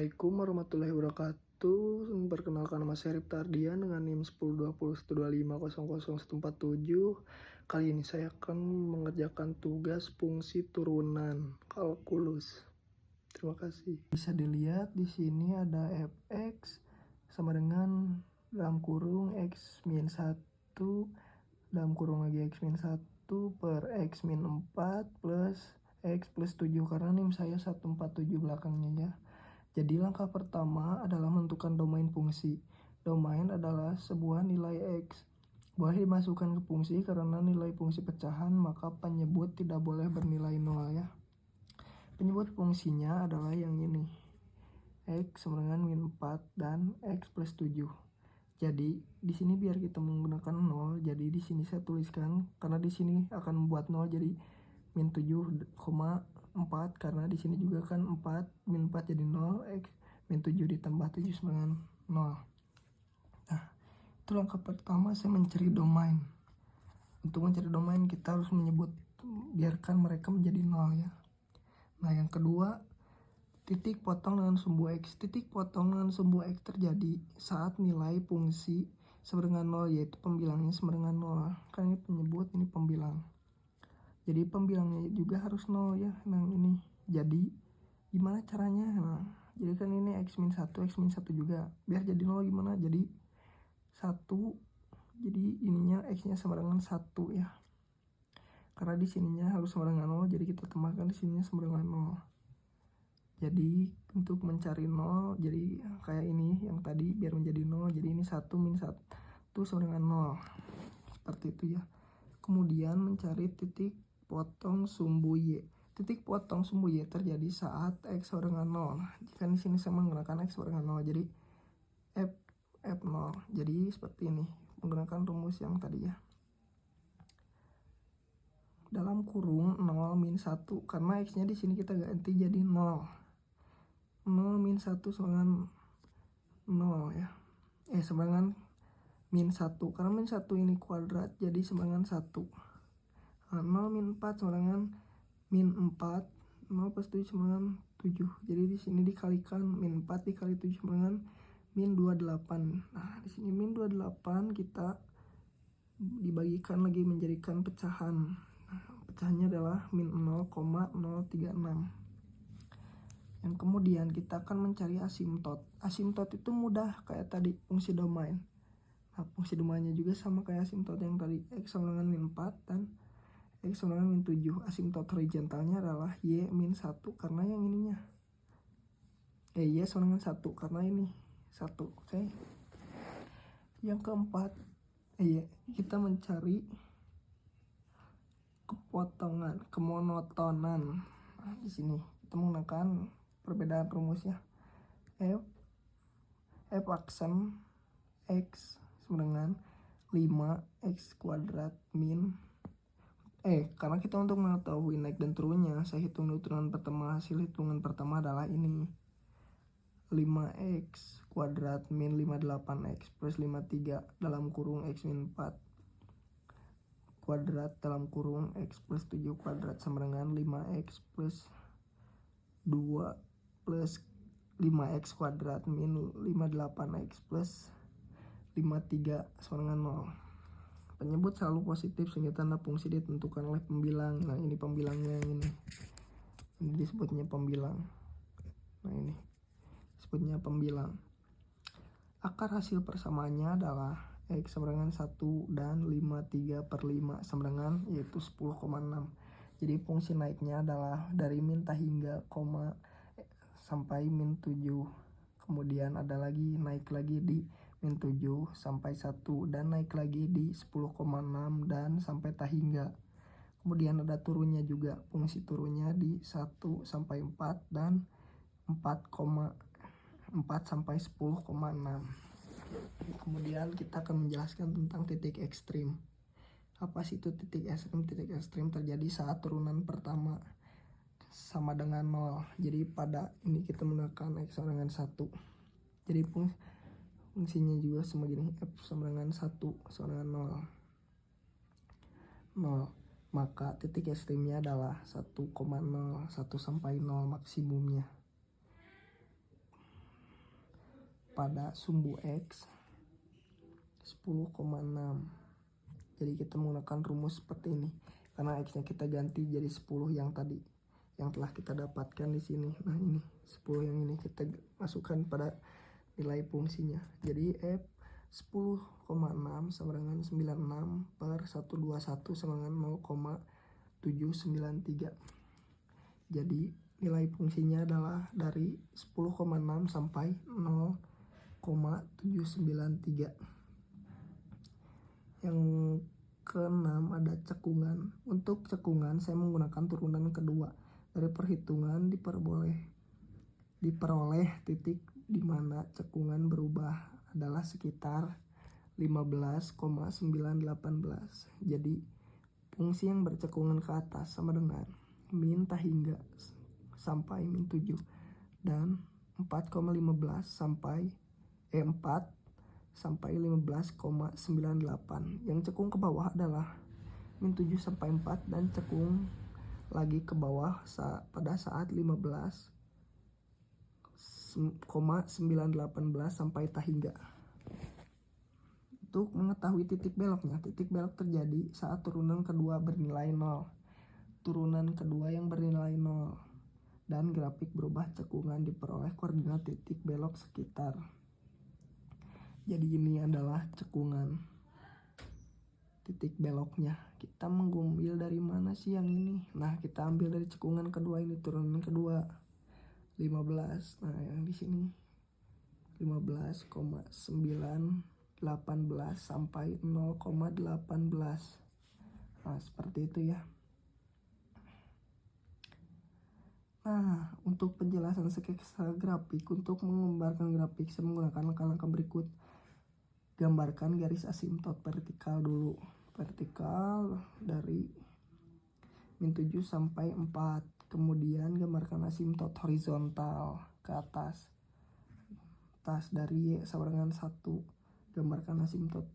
Assalamualaikum warahmatullahi wabarakatuh. Perkenalkan, nama saya Ripta Ardian dengan NIM 102012500147. Kali ini saya akan mengerjakan tugas fungsi turunan kalkulus. Terima kasih. Bisa dilihat di sini ada fx sama dengan dalam kurung x min 1 dalam kurung lagi x min 1 per x min 4 plus x plus 7, karena NIM saya 147 belakangnya ya. Jadi langkah pertama adalah menentukan domain fungsi. Domain adalah sebuah nilai x. Boleh dimasukkan ke fungsi karena nilai fungsi pecahan, maka penyebut tidak boleh bernilai 0 ya. Penyebut fungsinya adalah yang ini. X sama dengan min 4 dan x plus 7. Jadi di sini biar kita menggunakan 0, jadi di sini saya tuliskan karena di sini akan membuat 0, jadi min 7,4, karena di sini juga kan 4 min 4 jadi 0, x min 7 ditambah 7 sama dengan 0. Nah, itu langkah pertama saya mencari domain. Untuk mencari domain kita harus menyebut, biarkan mereka menjadi 0 ya. Nah, yang kedua, titik potong dengan sumbu x. Titik potong dengan sumbu x terjadi saat nilai fungsi sama dengan 0, yaitu pembilangnya sama dengan 0. Kan ini penyebut, ini pembilang. Jadi pembilangnya juga harus 0 ya. Nah ini. Jadi gimana caranya? Nah, jadi kan ini x min 1, x min 1 juga. Biar jadi 0 gimana? Jadi 1. Jadi ininya x-nya sama dengan 1 ya. Karena di sininya harus sama dengan 0, jadi kita tambahkan di sininya sama dengan 0. Jadi untuk mencari 0, jadi kayak ini yang tadi biar menjadi 0, jadi ini 1 min 1 sama dengan 0. Seperti itu ya. Kemudian mencari titik potong sumbu y. Titik potong sumbu y terjadi saat x sama dengan 0. Jika di sini saya menggunakan x sama dengan 0, jadi f0. Jadi seperti ini, menggunakan rumus yang tadi ya. Dalam kurung 0 min 1, karena x-nya di sini kita ganti jadi 0. 0 min 1 sama dengan 0 ya. Sama dengan min 1. Karena min 1 ini kuadrat, jadi sama dengan 1. Nah, 0 min 4 sama dengan min 4. 0 plus 7 sama dengan 7. Jadi di sini dikalikan min 4 dikali 7 sama dengan min 28. Nah, di sini min 28 kita dibagikan lagi menjadikan pecahan. Nah, pecahannya adalah min 0,036. Yang kemudian kita akan mencari asimtot. Asimtot itu mudah kayak tadi fungsi domain. Nah, fungsi domainnya juga sama kayak asimtot yang tadi, x sama dengan min 4 dan x sama dengan min 7. Asimtot horizontalnya adalah y min 1 karena yang ininya. Y sama dengan 1 karena ini 1. Oke. Yang keempat, kita mencari kepotongan, kemonotonan. Nah, di sini kita menggunakan perbedaan rumusnya. F aksen x sama dengan 5x kuadrat min karena kita untuk mengetahui naik dan turunnya, saya hitung dulu turunan pertama. Hasil hitungan pertama adalah ini, 5x kuadrat min 58x plus 53 dalam kurung x min 4 kuadrat dalam kurung x plus 7 kuadrat sama dengan 5x plus 2 plus 5x kuadrat min 58x plus 53 sama dengan 0. Penyebut selalu positif sehingga tanda fungsi ditentukan oleh pembilang. Nah, ini pembilangnya yang ini. Ini disebutnya pembilang. Nah, ini disebutnya pembilang. Akar hasil persamaannya adalah x sama dengan 1 dan 53 per 5 sama dengan yaitu 10,6. Jadi fungsi naiknya adalah dari min hingga koma sampai min 7. Kemudian ada lagi naik lagi di min 7 sampai 1 dan naik lagi di 10,6 dan sampai hingga. Kemudian ada turunnya juga, fungsi turunnya di 1 sampai 4 dan 4,4 sampai 10,6. Kemudian kita akan menjelaskan tentang titik ekstrim. Apa sih itu titik ekstrim? Titik ekstrim terjadi saat turunan pertama sama dengan 0. Jadi pada ini kita menggunakan x sama dengan 1. Jadi fungsinya juga sama gini, f sama dengan 1 sama dengan 0. Maka titik ekstrimnya adalah 1,01 sampai 0 maksimumnya. pada sumbu X 10,6. Jadi kita menggunakan rumus seperti ini. Karena X-nya kita ganti jadi 10 yang tadi, yang telah kita dapatkan di sini. Nah ini 10 yang ini kita masukkan pada nilai fungsinya. Jadi F 10,6 sama dengan 96 per 121 sama dengan 0,793. Jadi nilai fungsinya adalah dari 10,6 sampai 0,793. Yang keenam ada cekungan. Untuk cekungan saya menggunakan turunan kedua. Dari perhitungan diperoleh titik di mana cekungan berubah adalah sekitar 15,918. Jadi fungsi yang bercekungan ke atas sama dengan min hingga sampai min 7 dan 4,15 sampai 4 sampai 15,98. Yang cekung ke bawah adalah min 7 sampai 4 dan cekung lagi ke bawah pada saat 15,918 sampai hingga. Untuk mengetahui titik beloknya, titik belok terjadi saat turunan kedua bernilai 0. Turunan kedua yang bernilai 0 dan grafik berubah cekungan diperoleh koordinat titik belok sekitar. Jadi ini adalah cekungan titik beloknya. Kita mengambil dari mana sih yang ini? Nah, kita ambil dari cekungan kedua ini, turunan kedua 15. Nah, yang di sini 15,918 sampai 0,18. Nah, seperti itu ya. Nah, untuk penjelasan sketsa grafik, untuk menggambarkan grafik saya menggunakan langkah-langkah berikut. Gambarkan garis asimtot vertikal dulu. Vertikal dari min 7 sampai 4. Kemudian gambarkan asimtot horizontal ke atas. Dari Y sama dengan 1. Gambarkan asimtot.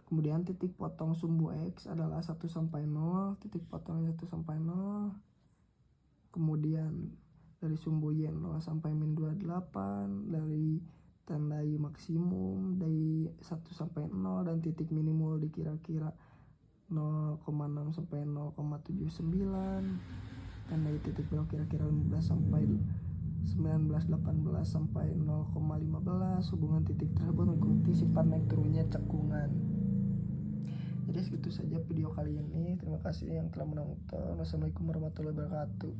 Kemudian titik potong sumbu X adalah 1 sampai 0. Titik potong 1 sampai 0. Kemudian dari sumbu Y 0 sampai min 28, dari tandai maksimum dari 1 sampai 0 dan titik minimal dikira-kira 0,6 sampai 0,79, tandai titik belok kira-kira 15 sampai 19, 18 sampai 0,15. Hubungan titik tersebut mengikuti sifat naik turunnya cekungan. Jadi segitu saja video kali ini. Terima kasih yang telah menonton. Wassalamualaikum warahmatullahi wabarakatuh.